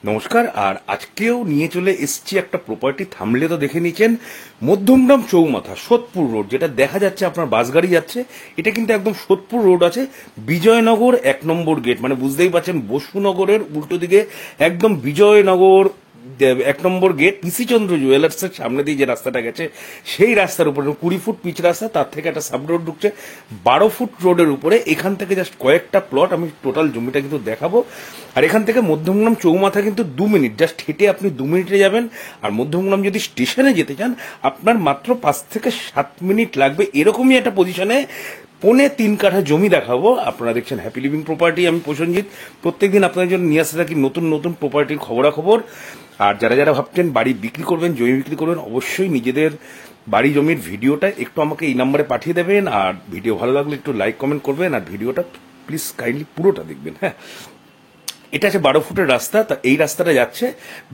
নমস্কার। আর আজকেও নিয়ে চলে এসছি একটা প্রপার্টি, থামলে তো দেখে নিচ্ছেন, মধ্যমগ্রাম চৌমাথা, সোদপুর রোড, যেটা দেখা যাচ্ছে আপনার বাস গাড়ি যাচ্ছে, এটা কিন্তু একদম সোদপুর রোড আছে, বিজয়নগর 1 নম্বর গেট, মানে বুঝতেই পারছেন বসুনগরের উল্টো দিকে একদম বিজয়নগর 1 নম্বর গেট, পিসিচন্দ্র জুয়েলার্সের সামনে দিয়ে যে রাস্তাটা গেছে সেই রাস্তার উপরে 20 ফুট পিচ রাস্তা, তার থেকে একটা সাব রোড ঢুকছে 12 ফুট রোডের উপরে। এখান থেকে জাস্ট কয়েকটা প্লট, আমি টোটাল জমিটা কিন্তু দেখাবো। আর এখান থেকে মধ্যমগ্রাম চৌমাথা কিন্তু 2 মিনিট, জাস্ট হেঁটে আপনি 2 মিনিটে যাবেন। আর মধ্যমগ্রাম যদি স্টেশনে যেতে চান আপনার মাত্র 5 থেকে 7 মিনিট লাগবে। এরকমই একটা পজিশনে 3.25 কাঠা জমি দেখাবো। আপনারা দেখছেন হ্যাপি লিভিং প্রপার্টি, আমি প্রসেনজিৎ। প্রত্যেকদিন আপনাদের জন্য নিয়ে আসতে থাকি নতুন নতুন প্রপার্টির খবরাখবর। আর যারা যারা ভাবছেন বাড়ি বিক্রি করবেন, জমি বিক্রি করবেন, অবশ্যই নিজেদের বাড়ি জমির ভিডিওটা একটু আমাকে এই নাম্বারে পাঠিয়ে দেবেন। আর ভিডিও ভালো লাগলে একটু লাইক কমেন্ট করবেন, আর ভিডিওটা প্লিজ কাইন্ডলি পুরোটা দেখবেন। হ্যাঁ, এটা আছে 12 ফুটের রাস্তা। তা এই রাস্তাটা যাচ্ছে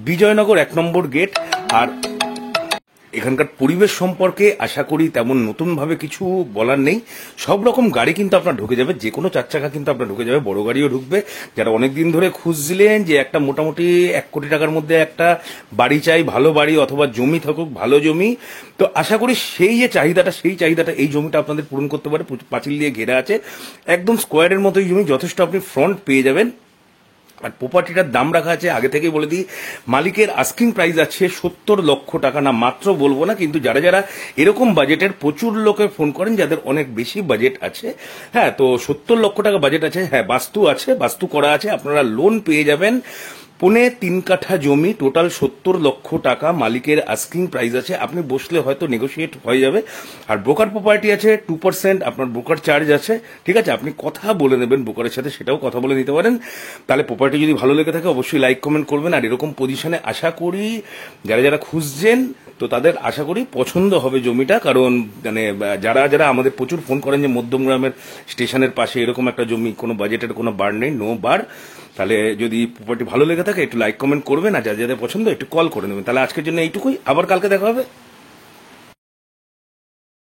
বিজয়নগর 1 নম্বর গেট। আর এখানকার পরিবেশ সম্পর্কে আশা করি তেমন নতুন ভাবে কিছু বলার নেই। সব রকম গাড়ি কিন্তু আপনার ঢুকে যাবে, যে কোনো 4 চাকা কিন্তু আপনার ঢুকে যাবে, বড় গাড়িও ঢুকবে। যারা অনেকদিন ধরে খুঁজছিলেন যে একটা মোটামুটি 1 কোটি টাকার মধ্যে একটা বাড়ি চাই, ভালো বাড়ি অথবা জমি থাকুক ভালো জমি, তো আশা করি সেই যে চাহিদাটা, সেই চাহিদাটা এই জমিটা আপনাদের পূরণ করতে পারে। পাঁচিল দিয়ে ঘেরা আছে, একদম স্কোয়ারের মতোই জমি, যথেষ্ট আপনি ফ্রন্ট পেয়ে যাবেন। আর প্রপার্টিটার দাম রাখা আছে, আগে থেকেই বলে দিই, মালিকের আস্কিং প্রাইস আছে 70 লক্ষ টাকা। না মাত্র বলবো না, কিন্তু যারা যারা এরকম বাজেটের, প্রচুর লোকে ফোন করেন যাদের অনেক বেশি বাজেট আছে, হ্যাঁ, তো 70 লক্ষ টাকা বাজেট আছে। হ্যাঁ, বাস্তু আছে, বাস্তু করা আছে, আপনারা লোন পেয়ে যাবেন। 3.25 কাঠা জমি, টোটাল 70 লক্ষ টাকা মালিকের আস্কিং প্রাইস আছে। আপনি বসলে হয়তো নেগোশিয়েট হয়ে যাবে। আর ব্রোকার প্রপার্টি আছে 2%, আপনার ব্রোকার চার্জ আছে, ঠিক আছে, আপনি কথা বলে নেবেন ব্রোকারের সাথে, সেটাও কথা বলে নিতে পারেন। তাহলে প্রপার্টি যদি ভালো লেগে থাকে অবশ্যই লাইক কমেন্ট করবেন। আর এরকম পজিশনে আশা করি যারা যারা খুঁজছেন, তো তাদের আশা করি পছন্দ হবে জমিটা। কারণ মানে যারা যারা আমাদের প্রচুর ফোন করেন যে মধ্যমগ্রামের স্টেশনের পাশে এরকম একটা জমি, কোনো বাজেটের কোনো বার নেই, নো বার, তাহলে যদি প্রপার্টি ভালো লেগে থাকে একটু লাইক কমেন্ট করবেন। আর যাদের যাদের পছন্দ একটু কল করে নেবেন। তাহলে আজকের জন্য এইটুকুই, আবার কালকে দেখা হবে।